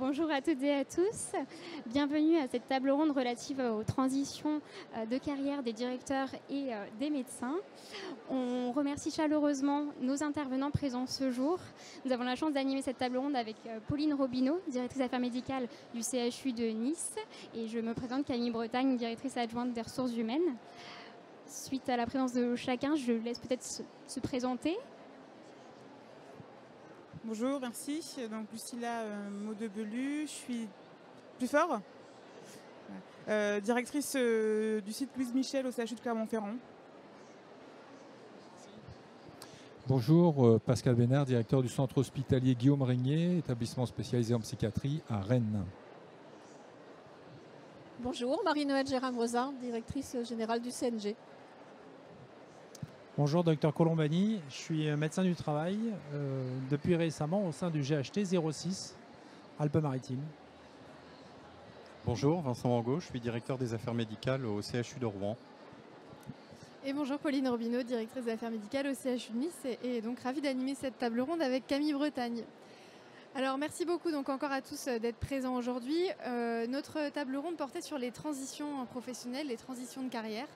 Bonjour à toutes et à tous. Bienvenue à cette table ronde relative aux transitions de carrière des directeurs et des médecins. On remercie chaleureusement nos intervenants présents ce jour. Nous avons la chance d'animer cette table ronde avec Pauline Robineau, directrice affaires médicales du CHU de Nice. Et je me présente Camille Bretagne, directrice adjointe des ressources humaines. Suite à la présence de chacun, je laisse peut-être se présenter. Bonjour, merci. Donc Lucilla Maudebelu, je suis plus fort, directrice du site Louise Michel au CHU de Clermont-Ferrand. Bonjour, Pascal Bénard, directeur du centre hospitalier Guillaume Régnier, établissement spécialisé en psychiatrie à Rennes. Bonjour, Marie-Noëlle Gérard-Brezard, directrice générale du CNG. Bonjour, docteur Colombani, je suis médecin du travail depuis récemment au sein du GHT 06 Alpes-Maritimes. Bonjour, Vincent Mango, je suis directeur des affaires médicales au CHU de Rouen. Et bonjour, Pauline Robineau, directrice des affaires médicales au CHU de Nice et donc ravie d'animer cette table ronde avec Camille Bretagne. Alors merci beaucoup donc encore à tous d'être présents aujourd'hui. Notre table ronde portait sur les transitions professionnelles, les transitions de carrière.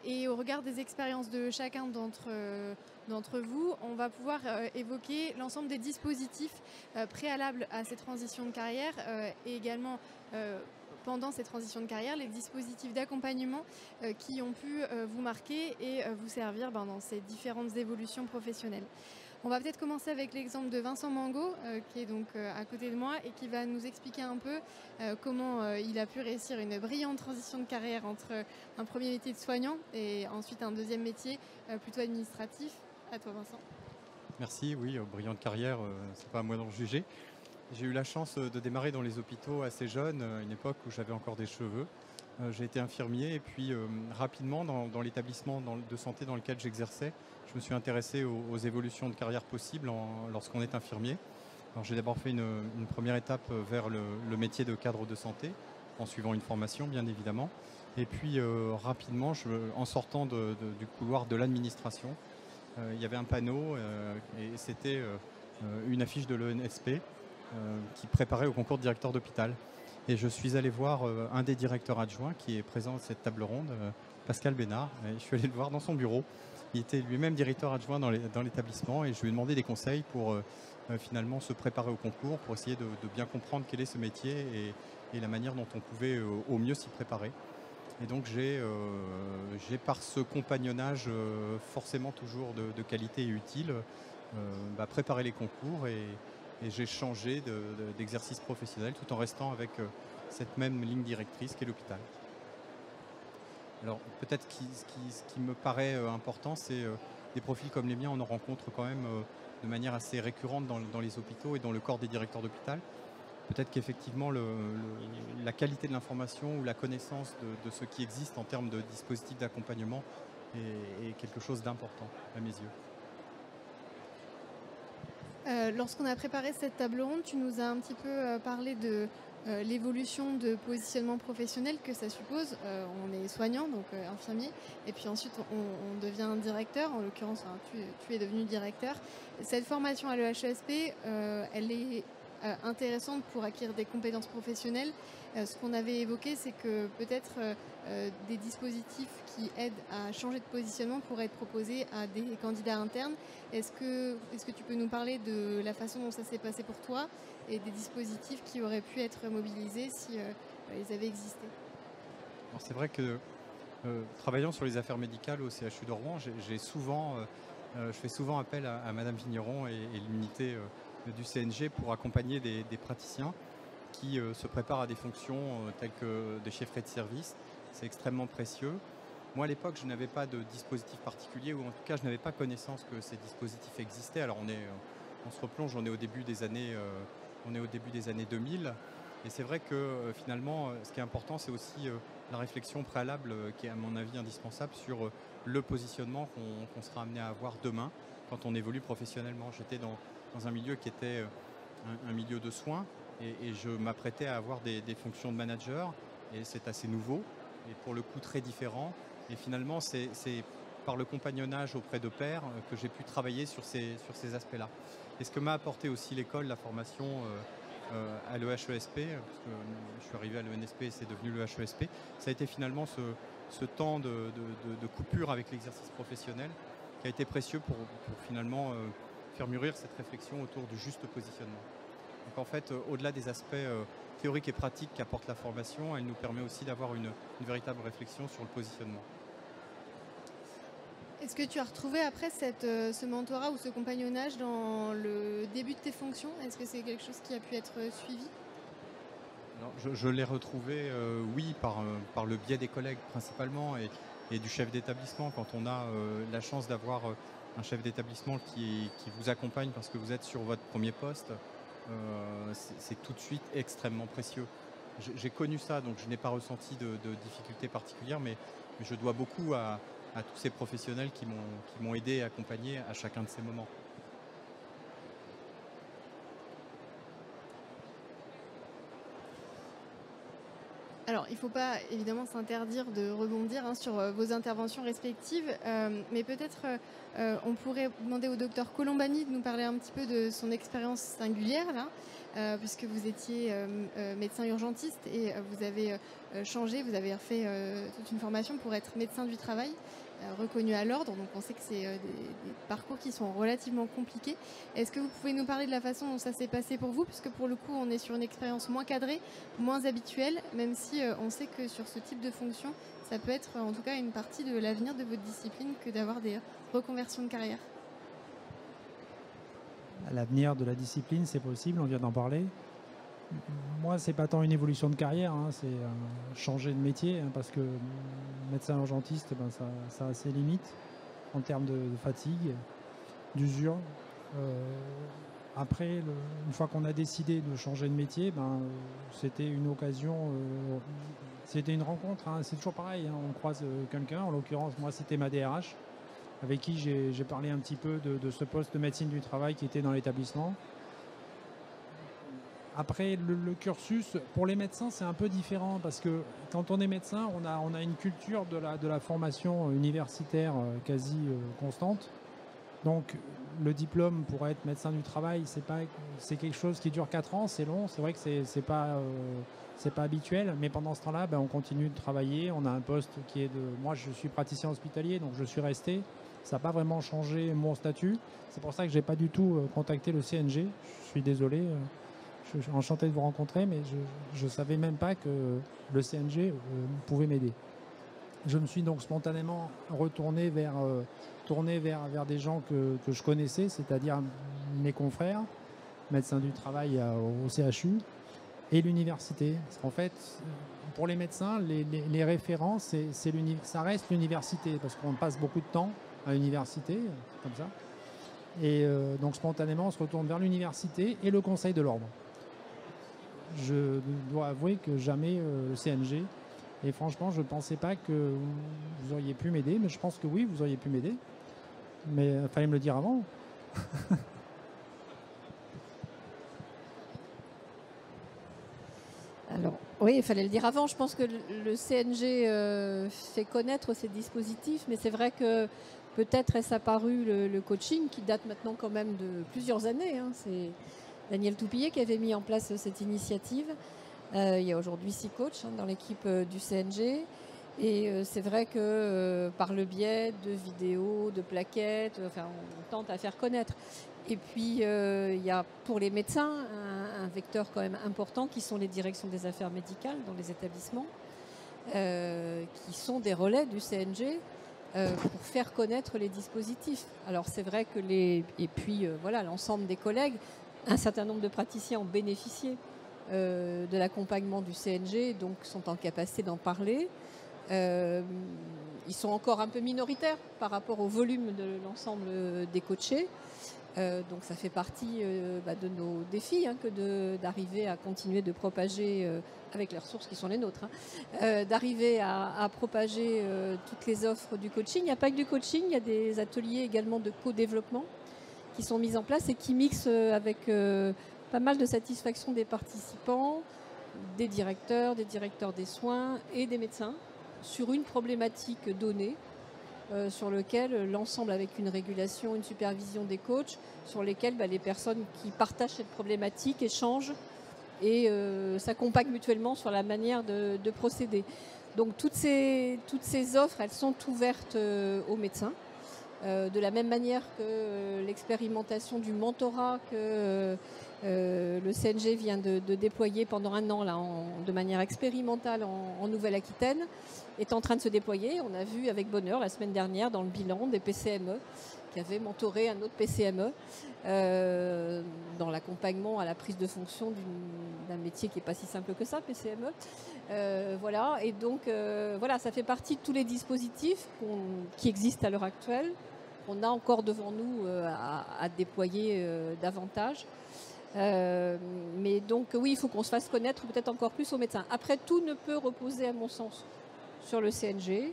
Et au regard des expériences de chacun d'entre vous, on va pouvoir évoquer l'ensemble des dispositifs préalables à ces transitions de carrière et également pendant ces transitions de carrière, les dispositifs d'accompagnement qui ont pu vous marquer et vous servir dans ces différentes évolutions professionnelles. On va peut-être commencer avec l'exemple de Vincent Mango, qui est donc à côté de moi et qui va nous expliquer un peu comment il a pu réussir une brillante transition de carrière entre un premier métier de soignant et ensuite un deuxième métier plutôt administratif. À toi, Vincent. Merci, oui, brillante carrière, c'est pas à moi d'en juger. J'ai eu la chance de démarrer dans les hôpitaux assez jeune, à une époque où j'avais encore des cheveux. J'ai été infirmier et puis rapidement dans l'établissement de santé dans lequel j'exerçais, je me suis intéressé aux évolutions de carrière possibles lorsqu'on est infirmier. Alors j'ai d'abord fait une première étape vers le métier de cadre de santé en suivant une formation bien évidemment. Et puis rapidement, en sortant du couloir de l'administration, il y avait un panneau et c'était une affiche de l'ENSP qui préparait au concours de directeur d'hôpital. Et je suis allé voir un des directeurs adjoints qui est présent à cette table ronde, Pascal Bénard. Et je suis allé le voir dans son bureau. Il était lui-même directeur adjoint dans l'établissement et je lui ai demandé des conseils pour finalement se préparer au concours, pour essayer de bien comprendre quel est ce métier et la manière dont on pouvait au mieux s'y préparer. Et donc j'ai par ce compagnonnage forcément toujours de qualité et utile préparé les concours et j'ai changé d'exercice professionnel tout en restant avec cette même ligne directrice qu'est l'hôpital. Alors peut-être ce qui me paraît important, c'est des profils comme les miens, on en rencontre quand même de manière assez récurrente dans les hôpitaux et dans le corps des directeurs d'hôpital. Peut-être qu'effectivement la qualité de l'information ou la connaissance de ce qui existe en termes de dispositifs d'accompagnement est quelque chose d'important à mes yeux. Lorsqu'on a préparé cette table ronde, tu nous as un petit peu parlé de l'évolution de positionnement professionnel que ça suppose. On est soignant, donc infirmier, et puis ensuite on devient directeur. En l'occurrence, tu es devenu directeur. Cette formation à l'EHESP, elle est intéressante pour acquérir des compétences professionnelles. Ce qu'on avait évoqué, c'est que peut-être des dispositifs qui aident à changer de positionnement pourraient être proposés à des candidats internes. Est-ce que tu peux nous parler de la façon dont ça s'est passé pour toi et des dispositifs qui auraient pu être mobilisés si ils avaient existé? Alors c'est vrai que travaillant sur les affaires médicales au CHU de Rouen, je fais souvent appel à Madame Vigneron et l'unité du CNG pour accompagner des praticiens qui se préparent à des fonctions telles que des chefferies de service. C'est extrêmement précieux. Moi, à l'époque, je n'avais pas de dispositif particulier, ou en tout cas, je n'avais pas connaissance que ces dispositifs existaient. Alors, on se replonge, on est au début des années 2000. Et c'est vrai que finalement, ce qui est important, c'est aussi la réflexion préalable qui est, à mon avis, indispensable sur le positionnement qu'on sera amené à avoir demain quand on évolue professionnellement. J'étais dans un milieu qui était un milieu de soins et je m'apprêtais à avoir des fonctions de manager et c'est assez nouveau et pour le coup très différent. Et finalement, c'est par le compagnonnage auprès de pairs que j'ai pu travailler sur ces aspects-là. Et ce que m'a apporté aussi l'école, la formation à l'EHESP, parce que je suis arrivé à l'ENSP et c'est devenu l'EHESP, ça a été finalement ce temps de coupure avec l'exercice professionnel qui a été précieux pour finalement faire mûrir cette réflexion autour du juste positionnement. Donc en fait, au-delà des aspects théoriques et pratiques qu'apporte la formation, elle nous permet aussi d'avoir une véritable réflexion sur le positionnement. Est-ce que tu as retrouvé après ce mentorat ou ce compagnonnage dans le début de tes fonctions? Est-ce que c'est quelque chose qui a pu être suivi? Alors, je l'ai retrouvé, oui, par le biais des collègues principalement et du chef d'établissement. Quand on a la chance d'avoir un chef d'établissement qui vous accompagne parce que vous êtes sur votre premier poste, c'est tout de suite extrêmement précieux. J'ai connu ça, donc je n'ai pas ressenti de difficultés particulières, mais je dois beaucoup à tous ces professionnels qui m'ont aidé et accompagné à chacun de ces moments. Alors, il ne faut pas évidemment s'interdire de rebondir sur vos interventions respectives, mais peut-être on pourrait demander au docteur Colombani de nous parler un petit peu de son expérience singulière, là, puisque vous étiez médecin urgentiste et vous avez changé, vous avez fait toute une formation pour être médecin du travail, reconnu à l'ordre, donc on sait que c'est des parcours qui sont relativement compliqués. Est-ce que vous pouvez nous parler de la façon dont ça s'est passé pour vous, puisque pour le coup on est sur une expérience moins cadrée, moins habituelle, même si on sait que sur ce type de fonction, ça peut être en tout cas une partie de l'avenir de votre discipline que d'avoir des reconversions de carrière. L'avenir de la discipline, c'est possible, on vient d'en parler. Moi, c'est pas tant une évolution de carrière, c'est changer de métier, parce que médecin urgentiste, ça a ses limites en termes de fatigue, d'usure. Après, une fois qu'on a décidé de changer de métier, c'était une occasion, c'était une rencontre. C'est toujours pareil, on croise quelqu'un, en l'occurrence, moi, c'était ma DRH, avec qui j'ai parlé un petit peu de ce poste de médecine du travail qui était dans l'établissement. Après, le cursus, pour les médecins, c'est un peu différent parce que quand on est médecin, on a une culture de la formation universitaire quasi constante. Donc, le diplôme pour être médecin du travail, c'est quelque chose qui dure 4 ans, c'est long. C'est vrai que c'est pas habituel, mais pendant ce temps-là, on continue de travailler. On a un poste qui est moi, je suis praticien hospitalier, donc je suis resté. Ça n'a pas vraiment changé mon statut. C'est pour ça que je n'ai pas du tout contacté le CNG. Je suis désolé. Je suis enchanté de vous rencontrer, mais je ne savais même pas que le CNG pouvait m'aider. Je me suis donc spontanément retourné vers des gens que je connaissais, c'est-à-dire mes confrères, médecins du travail au CHU, et l'université. En fait, pour les médecins, les référents, ça reste l'université, parce qu'on passe beaucoup de temps à l'université, comme ça. Et donc spontanément, on se retourne vers l'université et le conseil de l'ordre. Je dois avouer que jamais le CNG. Et franchement, je ne pensais pas que vous auriez pu m'aider, mais je pense que oui, vous auriez pu m'aider. Mais il fallait me le dire avant. Alors, oui, il fallait le dire avant. Je pense que le CNG fait connaître ces dispositifs, mais c'est vrai que peut-être est-ce apparu le coaching qui date maintenant quand même de plusieurs années. C'est Daniel Toupillet qui avait mis en place cette initiative. Il y a aujourd'hui 6 coachs dans l'équipe du CNG. Et c'est vrai que par le biais de vidéos, de plaquettes, on tente à faire connaître. Et puis, il y a pour les médecins un vecteur quand même important qui sont les directions des affaires médicales dans les établissements, qui sont des relais du CNG pour faire connaître les dispositifs. Alors, c'est vrai que l'ensemble des collègues, un certain nombre de praticiens ont bénéficié de l'accompagnement du CNG, donc sont en capacité d'en parler. Ils sont encore un peu minoritaires par rapport au volume de l'ensemble des coachés. Donc ça fait partie de nos défis que d'arriver à continuer de propager, avec les ressources qui sont les nôtres, d'arriver à propager toutes les offres du coaching. Il n'y a pas que du coaching, il y a des ateliers également de co-développement qui sont mis en place et qui mixent avec pas mal de satisfaction des participants, des directeurs des soins et des médecins sur une problématique donnée, sur lequel l'ensemble, avec une régulation, une supervision des coachs, sur lesquels les personnes qui partagent cette problématique échangent et s'accompagnent mutuellement sur la manière de procéder. Donc toutes ces offres, elles sont ouvertes aux médecins. De la même manière que l'expérimentation du mentorat que le CNG vient de déployer pendant un an là, de manière expérimentale en Nouvelle-Aquitaine, est en train de se déployer. On a vu avec bonheur la semaine dernière dans le bilan des PCME qui avaient mentoré un autre PCME dans l'accompagnement à la prise de fonction d'un métier qui n'est pas si simple que ça, PCME. Voilà, et donc voilà, ça fait partie de tous les dispositifs qui existent à l'heure actuelle. On a encore devant nous à déployer davantage. Mais donc oui, il faut qu'on se fasse connaître peut-être encore plus aux médecins. Après, tout ne peut reposer, à mon sens, sur le CNG.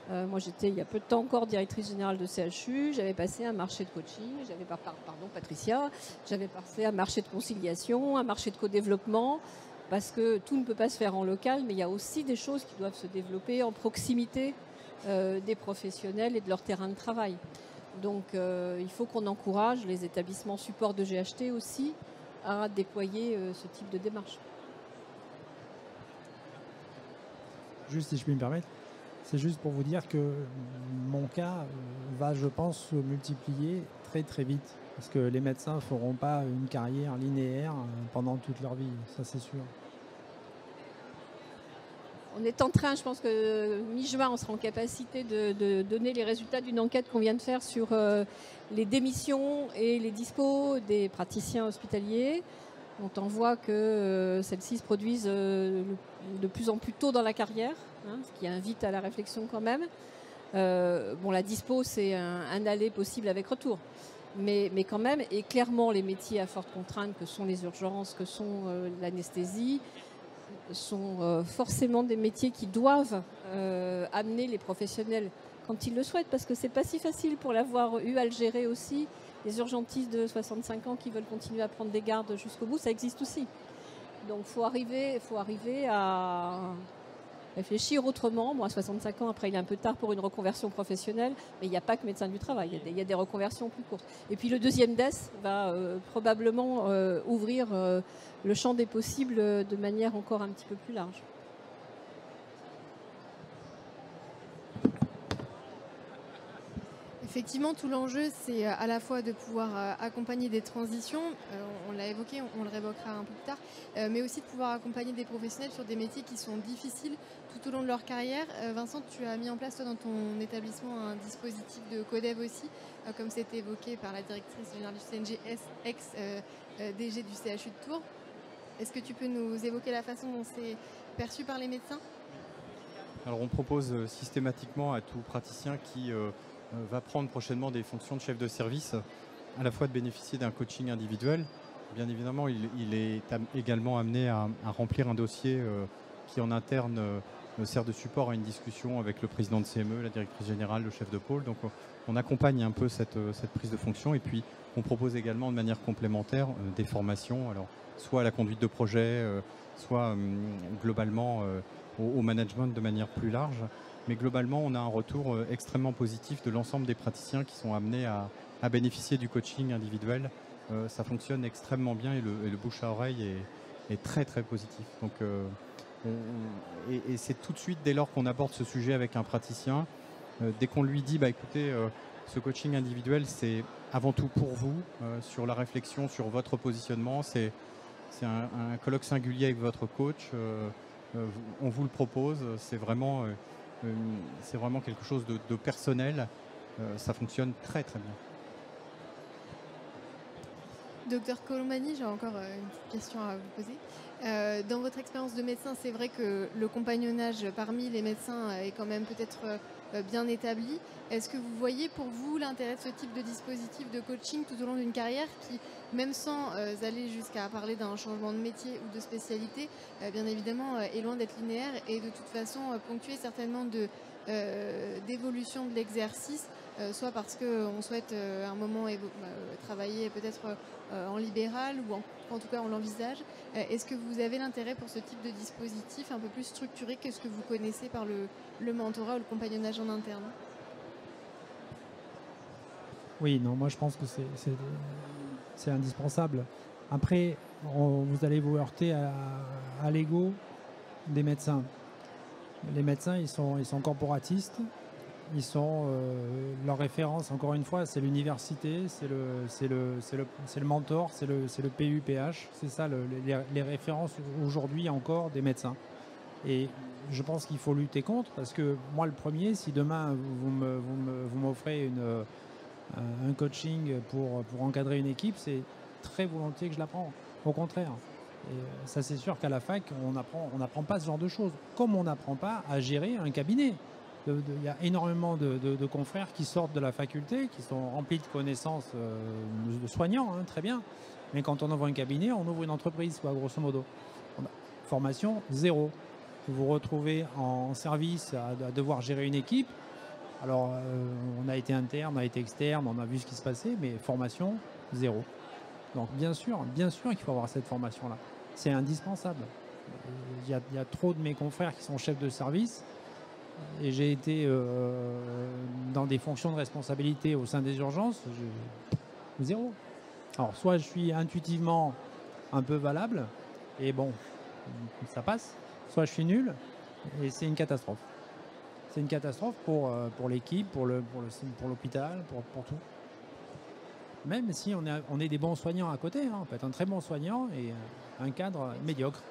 Moi, j'étais il y a peu de temps encore directrice générale de CHU. J'avais passé un marché de coaching. Patricia. J'avais passé un marché de conciliation, un marché de co-développement. Parce que tout ne peut pas se faire en local, mais il y a aussi des choses qui doivent se développer en proximité des professionnels et de leur terrain de travail. Donc il faut qu'on encourage les établissements support de GHT aussi à déployer ce type de démarche. Juste si je puis me permettre, c'est juste pour vous dire que mon cas va, je pense, se multiplier très très vite. Parce que les médecins ne feront pas une carrière linéaire pendant toute leur vie, ça c'est sûr. On est en train, je pense que mi-juin, on sera en capacité de donner les résultats d'une enquête qu'on vient de faire sur les démissions et les dispos des praticiens hospitaliers. On voit que celles-ci se produisent de plus en plus tôt dans la carrière, hein, ce qui invite à la réflexion quand même. Bon, la dispo, c'est un aller possible avec retour. Mais quand même, et clairement, les métiers à forte contrainte que sont les urgences, que sont l'anesthésie, sont forcément des métiers qui doivent amener les professionnels quand ils le souhaitent, parce que c'est pas si facile pour l'avoir eu à le gérer aussi. Les urgentistes de 65 ans qui veulent continuer à prendre des gardes jusqu'au bout, ça existe aussi. Donc faut arriver à réfléchir autrement. Moi, à 65 ans, après, il est un peu tard pour une reconversion professionnelle, mais il n'y a pas que médecin du travail, il y a des reconversions plus courtes. Et puis le deuxième DES va probablement ouvrir le champ des possibles de manière encore un petit peu plus large. Effectivement, tout l'enjeu, c'est à la fois de pouvoir accompagner des transitions, on l'a évoqué, on le réévoquera un peu plus tard, mais aussi de pouvoir accompagner des professionnels sur des métiers qui sont difficiles tout au long de leur carrière. Vincent, tu as mis en place toi, dans ton établissement un dispositif de codev aussi, comme c'était évoqué par la directrice générale du CNG, ex-DG du CHU de Tours. Est-ce que tu peux nous évoquer la façon dont c'est perçu par les médecins ? Alors on propose systématiquement à tout praticien qui va prendre prochainement des fonctions de chef de service, à la fois de bénéficier d'un coaching individuel. Bien évidemment, il est également amené à remplir un dossier qui en interne sert de support à une discussion avec le président de CME, la directrice générale, le chef de pôle. Donc on accompagne un peu cette prise de fonction, et puis on propose également de manière complémentaire des formations, alors soit à la conduite de projet, soit globalement au management de manière plus large. Mais globalement, on a un retour extrêmement positif de l'ensemble des praticiens qui sont amenés à bénéficier du coaching individuel. Ça fonctionne extrêmement bien et le bouche à oreille est très très positif. Donc, et c'est tout de suite, dès lors qu'on aborde ce sujet avec un praticien, dès qu'on lui dit, bah, écoutez, ce coaching individuel, c'est avant tout pour vous, sur la réflexion, sur votre positionnement. C'est un colloque singulier avec votre coach. On vous le propose. C'est vraiment quelque chose de personnel. Ça fonctionne très très bien. Docteur Colombani, j'ai encore une petite question à vous poser. Dans votre expérience de médecin, c'est vrai que le compagnonnage parmi les médecins est quand même peut-être bien établi. Est-ce que vous voyez pour vous l'intérêt de ce type de dispositif de coaching tout au long d'une carrière qui, même sans aller jusqu'à parler d'un changement de métier ou de spécialité, bien évidemment est loin d'être linéaire et de toute façon ponctué certainement d'évolution de l'exercice, soit parce qu'on souhaite à un moment travailler peut-être en libéral ou en tout cas on l'envisage. Est-ce que vous avez l'intérêt pour ce type de dispositif un peu plus structuré que ce que vous connaissez par le mentorat ou le compagnonnage en interne ? Oui, non, moi je pense que c'est indispensable. Après, vous allez vous heurter à l'ego des médecins. Les médecins, ils sont corporatistes. Ils sont leur référence, encore une fois, c'est l'université, c'est le mentor, c'est le PUPH. C'est ça les références aujourd'hui encore des médecins. Et je pense qu'il faut lutter contre, parce que moi, le premier, si demain vous m'offrez un coaching pour encadrer une équipe, c'est très volontiers que je l'apprends. Au contraire. Et ça, c'est sûr qu'à la fac, on n'apprend pas ce genre de choses. Comme on n'apprend pas à gérer un cabinet. Il y a énormément de confrères qui sortent de la faculté, qui sont remplis de connaissances de soignants, hein, très bien. Mais quand on ouvre un cabinet, on ouvre une entreprise, quoi, grosso modo. Formation, zéro. Vous vous retrouvez en service à devoir gérer une équipe. Alors, on a été interne, on a été externe, on a vu ce qui se passait, mais formation, zéro. Donc, bien sûr qu'il faut avoir cette formation-là. C'est indispensable. Il y a trop de mes confrères qui sont chefs de service. Et j'ai été dans des fonctions de responsabilité au sein des urgences, zéro. Alors, soit je suis intuitivement un peu valable, et bon, ça passe, soit je suis nul, et c'est une catastrophe. C'est une catastrophe pour l'équipe, pour l'hôpital, pour tout. Même si on est des bons soignants à côté, hein, on peut être un très bon soignant et un cadre médiocre.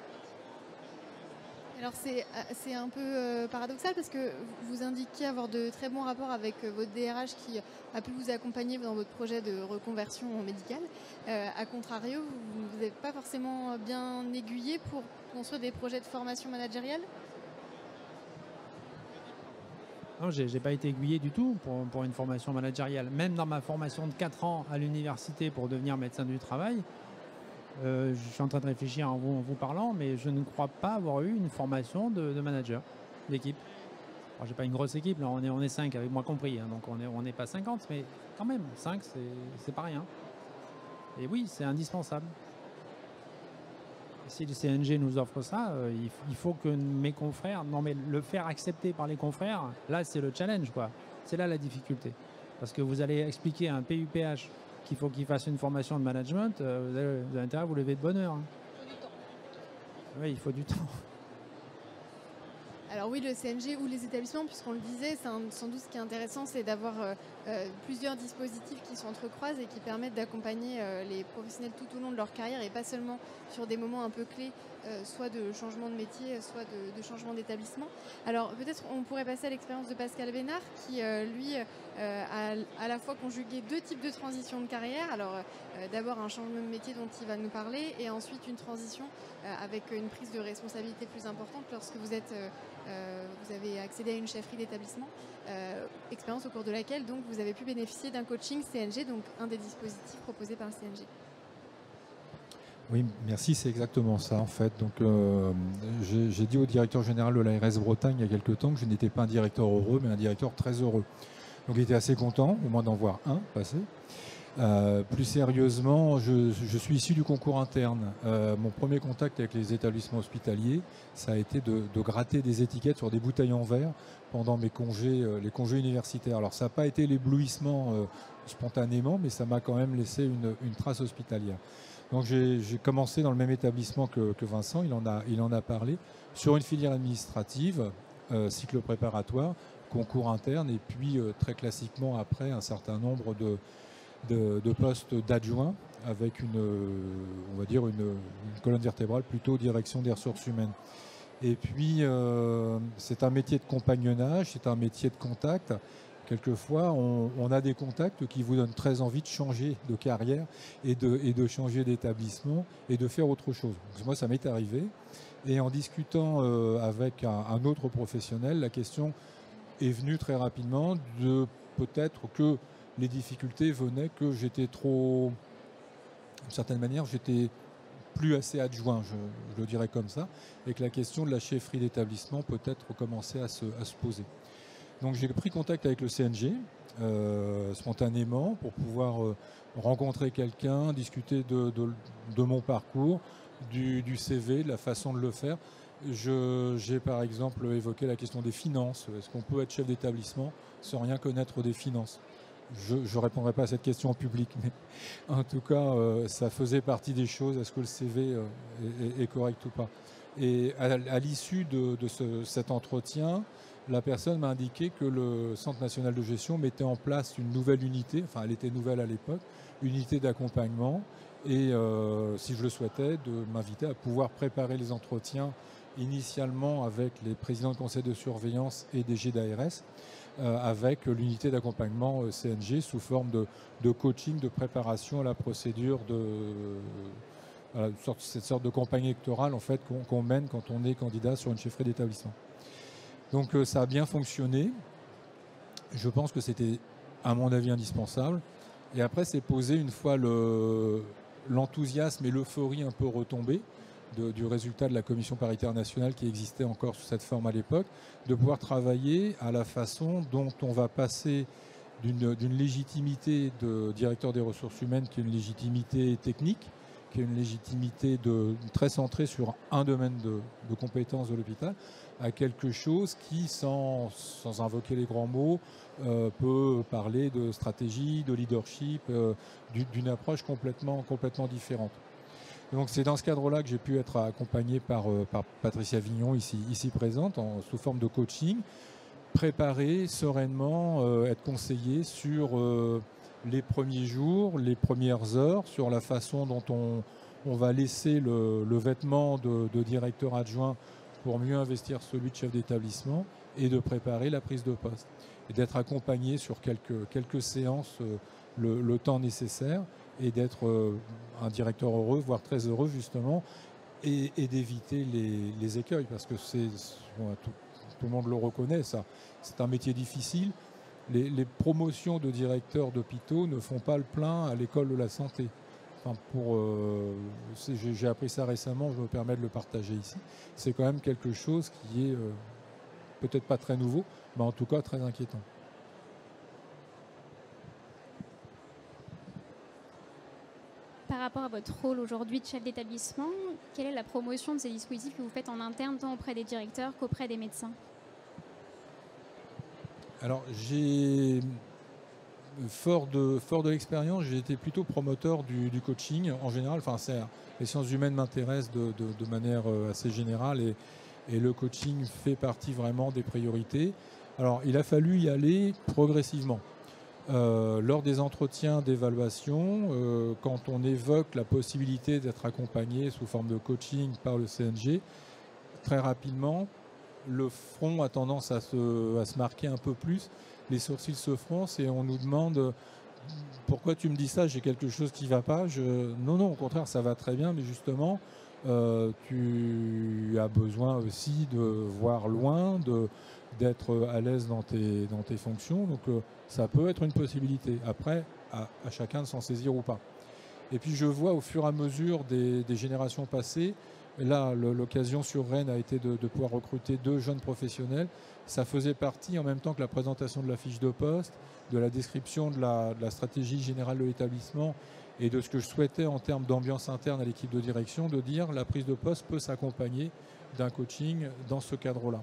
Alors c'est un peu paradoxal parce que vous indiquiez avoir de très bons rapports avec votre DRH qui a pu vous accompagner dans votre projet de reconversion médicale. A contrario, vous n'êtes pas forcément bien aiguillé pour construire des projets de formation managériale ? Non, je n'ai pas été aiguillé du tout pour une formation managériale. Même dans ma formation de 4 ans à l'université pour devenir médecin du travail, je suis en train de réfléchir en vous parlant, mais je ne crois pas avoir eu une formation de manager d'équipe. Alors, j'ai pas une grosse équipe, là on est 5 avec moi compris, hein, donc on n'est pas 50, mais quand même, 5 c'est pas rien. Et oui, c'est indispensable. Si le CNG nous offre ça, il faut que mes confrères, non mais le faire accepter par les confrères, là c'est le challenge, quoi. C'est là la difficulté. Parce que vous allez expliquer à un PUPH qu'il faut qu'il fasse une formation de management, vous avez intérêt à vous lever de bonne heure. Hein. Il faut du temps. Oui, il faut du temps. Alors oui, le CNG ou les établissements, puisqu'on le disait, sans doute ce qui est intéressant, c'est d'avoir plusieurs dispositifs qui s'entrecroisent et qui permettent d'accompagner les professionnels tout au long de leur carrière et pas seulement sur des moments un peu clés, soit de changement de métier, soit de changement d'établissement. Alors peut-être on pourrait passer à l'expérience de Pascal Bénard qui, lui, a à la fois conjugué 2 types de transition de carrière. Alors d'abord un changement de métier dont il va nous parler et ensuite une transition avec une prise de responsabilité plus importante lorsque vous avez accédé à une chefferie d'établissement, expérience au cours de laquelle donc vous avez pu bénéficier d'un coaching CNG, donc un des dispositifs proposés par le CNG. Oui, merci, c'est exactement ça en fait. Donc, j'ai dit au directeur général de l'ARS Bretagne il y a quelques temps que je n'étais pas un directeur heureux, mais un directeur très heureux. Donc, il était assez content, au moins d'en voir un passer. Plus sérieusement, je suis issu du concours interne. Mon premier contact avec les établissements hospitaliers, ça a été de gratter des étiquettes sur des bouteilles en verre pendant mes congés, les congés universitaires. Alors ça n'a pas été l'éblouissement spontanément, mais ça m'a quand même laissé une trace hospitalière. Donc j'ai commencé dans le même établissement que Vincent, il en a parlé, sur une filière administrative, cycle préparatoire, concours interne, et puis très classiquement après un certain nombre de postes d'adjoints avec on va dire une colonne vertébrale plutôt direction des ressources humaines. Et puis c'est un métier de compagnonnage, c'est un métier de contact. Quelquefois, on a des contacts qui vous donnent très envie de changer de carrière et de changer d'établissement et de faire autre chose. Donc, moi, ça m'est arrivé. Et en discutant avec un autre professionnel, la question est venue très rapidement de peut-être que les difficultés venaient que j'étais trop, d'une certaine manière, j'étais plus assez adjoint, je le dirais comme ça, et que la question de la chefferie d'établissement peut-être commençait à se poser. Donc j'ai pris contact avec le CNG spontanément pour pouvoir rencontrer quelqu'un, discuter de mon parcours, du CV, de la façon de le faire. J'ai par exemple évoqué la question des finances. Est-ce qu'on peut être chef d'établissement sans rien connaître des finances ? je ne répondrai pas à cette question en public, mais en tout cas, ça faisait partie des choses. Est-ce que le CV est correct ou pas? Et à l'issue de cet entretien, la personne m'a indiqué que le Centre national de gestion mettait en place une nouvelle unité, enfin elle était nouvelle à l'époque, unité d'accompagnement, et si je le souhaitais, de m'inviter à pouvoir préparer les entretiens initialement avec les présidents de conseil de surveillance et DG d'ARS, avec l'unité d'accompagnement CNG sous forme de coaching, de préparation à la procédure voilà, cette sorte de campagne électorale en fait, qu'on mène quand on est candidat sur une chefferie d'établissement. Donc ça a bien fonctionné. Je pense que c'était, à mon avis, indispensable. Et après, c'est posé une fois l'enthousiasme et l'euphorie un peu retombés du résultat de la commission paritaire nationale qui existait encore sous cette forme à l'époque, de pouvoir travailler à la façon dont on va passer d'une légitimité de directeur des ressources humaines qui est une légitimité technique, qui est une légitimité très centrée sur un domaine de compétences de l'hôpital, à quelque chose qui, sans invoquer les grands mots, peut parler de stratégie, de leadership, d'une approche complètement différente. Donc c'est dans ce cadre-là que j'ai pu être accompagné par Patricia Vignon, ici présente, sous forme de coaching, préparer sereinement, être conseillé sur les premiers jours, les premières heures, sur la façon dont on va laisser le vêtement de directeur adjoint pour mieux investir celui de chef d'établissement et de préparer la prise de poste. Et d'être accompagné sur quelques séances le temps nécessaire et d'être un directeur heureux, voire très heureux justement, et d'éviter les écueils, parce que tout le monde le reconnaît, ça. C'est un métier difficile. Les promotions de directeurs d'hôpitaux ne font pas le plein à l'école de la santé. Enfin, j'ai appris ça récemment, je me permets de le partager ici. C'est quand même quelque chose qui est peut-être pas très nouveau, mais en tout cas très inquiétant. Par rapport à votre rôle aujourd'hui de chef d'établissement, quelle est la promotion de ces dispositifs que vous faites en interne, tant auprès des directeurs qu'auprès des médecins? Alors, fort de l'expérience, j'ai été plutôt promoteur du coaching en général. Enfin, les sciences humaines m'intéressent de manière assez générale et le coaching fait partie vraiment des priorités. Alors, il a fallu y aller progressivement. Lors des entretiens d'évaluation, quand on évoque la possibilité d'être accompagné sous forme de coaching par le CNG, très rapidement, le front a tendance à se marquer un peu plus, les sourcils se froncent et on nous demande « Pourquoi tu me dis ça? J'ai quelque chose qui ne va pas ?» Non, au contraire, ça va très bien, mais justement, tu as besoin aussi de voir loin, d'être à l'aise dans tes fonctions. Donc ça peut être une possibilité. Après, à chacun de s'en saisir ou pas. Et puis je vois au fur et à mesure des générations passées, là l'occasion sur Rennes a été de pouvoir recruter 2 jeunes professionnels. Ça faisait partie en même temps que la présentation de la fiche de poste, de la description de la stratégie générale de l'établissement et de ce que je souhaitais en termes d'ambiance interne à l'équipe de direction, de dire la prise de poste peut s'accompagner d'un coaching dans ce cadre-là.